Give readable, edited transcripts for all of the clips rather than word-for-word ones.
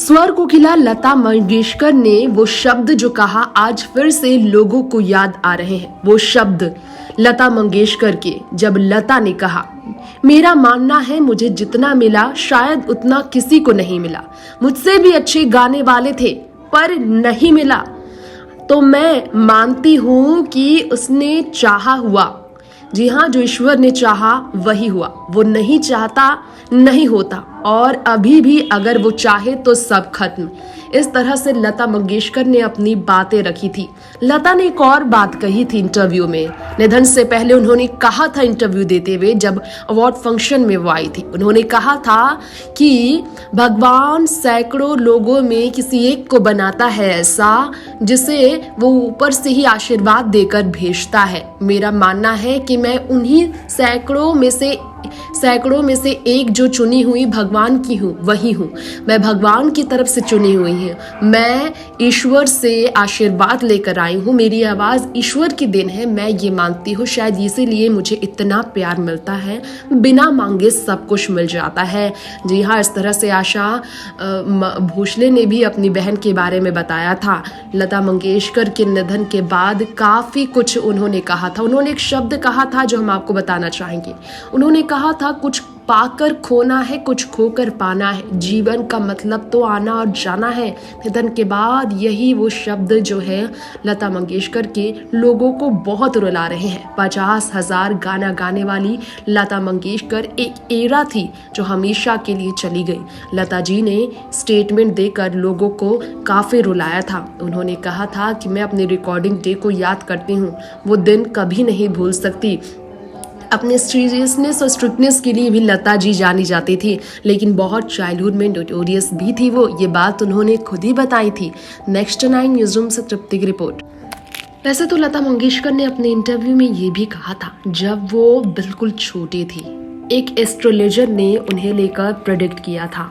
स्वर कोकिला लता मंगेशकर ने वो शब्द जो कहा आज फिर से लोगों को याद आ रहे हैं। वो शब्द लता मंगेशकर के, जब लता ने कहा, मेरा मानना है मुझे जितना मिला शायद उतना किसी को नहीं मिला। मुझसे भी अच्छे गाने वाले थे पर नहीं मिला। तो मैं मानती हूं कि उसने चाहा हुआ। जी हाँ, जो ईश्वर ने चाहा वही हुआ। वो नहीं चाहता नहीं होता, और अभी भी अगर वो चाहे तो सब खत्म। इस तरह से लता मंगेशकर ने अपनी बातें रखी थी। लता ने एक और बात कही थी इंटरव्यू में। निधन से पहले उन्होंने कहा था इंटरव्यू देते हुए, जब अवार्ड फंक्शन में वो आई थी, उन्होंने कहा था कि भगवान सैकड़ों लोगों में किसी एक को बनाता है ऐसा जिसे वो ऊपर से ही आशीर्वाद देकर भेजता है। मेरा मानना है कि मैं उन्हीं सैकड़ों में से एक जो चुनी हुई भगवान की हूँ, वही हूँ। मैं भगवान की तरफ से चुनी हुई हूँ। मैं ईश्वर से आशीर्वाद लेकर आई हूँ। मेरी आवाज़ ईश्वर की देन है, मैं ये मानती हूँ। शायद इसीलिए मुझे इतना प्यार मिलता है, बिना मांगे सब कुछ मिल जाता है। जी हाँ, इस तरह से आशा भोसले ने भी अपनी बहन के बारे में बताया था। लता मंगेशकर के निधन के बाद काफ़ी कुछ उन्होंने कहा था। उन्होंने एक शब्द कहा था जो हम आपको बताना चाहेंगे। उन्होंने कहा था, कुछ पाकर खोना है, कुछ खोकर पाना है। जीवन का मतलब तो आना और जाना है। निधन के बाद यही वो शब्द जो है लता मंगेशकर के लोगों को बहुत रुला रहे हैं। 50,000 गाना गाने वाली लता मंगेशकर एक एरा थी जो हमेशा के लिए चली गई। लता जी ने स्टेटमेंट देकर लोगों को काफ़ी रुलाया था। उन्होंने कहा था कि मैं अपनी रिकॉर्डिंग डे को याद करती हूँ, वो दिन कभी नहीं भूल सकती। अपने सीरियसनेस और स्ट्रिक्टनेस के लिए भी लता जी जानी जाती थी, लेकिन बहुत चाइल्डहुड में नोटोरियस भी थी वो। ये बात उन्होंने खुद ही बताई थी। नेक्स्ट 9 न्यूज़रूम से तृप्ति की रिपोर्ट। वैसे तो लता मंगेशकर ने अपने इंटरव्यू में ये भी कहा था, जब वो बिल्कुल छोटी थी, एक एस्ट्रोलॉजर ने उन्हें लेकर प्रेडिक्ट किया था।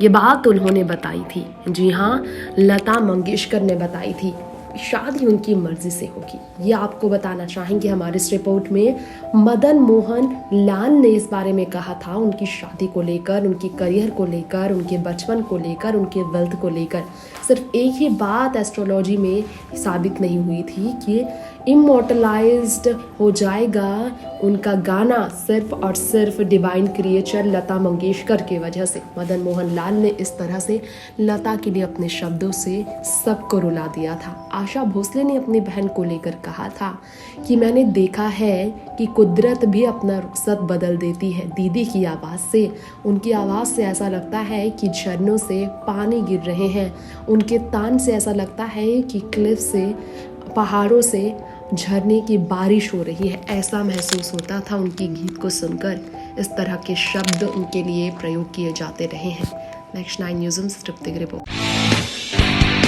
ये बात उन्होंने बताई थी। जी हाँ, लता मंगेशकर ने बताई थी शादी उनकी मर्जी से होगी। ये आपको बताना चाहेंगे हमारे इस रिपोर्ट में। मदन मोहन लाल ने इस बारे में कहा था, उनकी शादी को लेकर, उनकी करियर को लेकर, उनके बचपन को लेकर, उनके वेल्थ को लेकर। सिर्फ एक ही बात एस्ट्रोलॉजी में साबित नहीं हुई थी कि इमोर्टलाइज्ड हो जाएगा उनका गाना सिर्फ और सिर्फ डिवाइन क्रिएचर लता मंगेशकर की वजह से। मदन मोहन लाल ने इस तरह से लता के लिए अपने शब्दों से सबको रुला दिया था। आशा भोसले ने अपनी बहन को लेकर कहा था कि मैंने देखा है कि कुदरत भी अपना रुखसत बदल देती है। दीदी की आवाज़ से, उनकी आवाज़ से ऐसा लगता है कि झरनों से पानी गिर रहे हैं। उनके तान से ऐसा लगता है कि क्लिफ से, पहाड़ों से झरने की बारिश हो रही है। ऐसा महसूस होता था उनकी गीत को सुनकर। इस तरह के शब्द उनके लिए प्रयोग किए जाते रहे हैं। नेक्स्ट 9 न्यूज़ से तृप्ति की रिपोर्ट।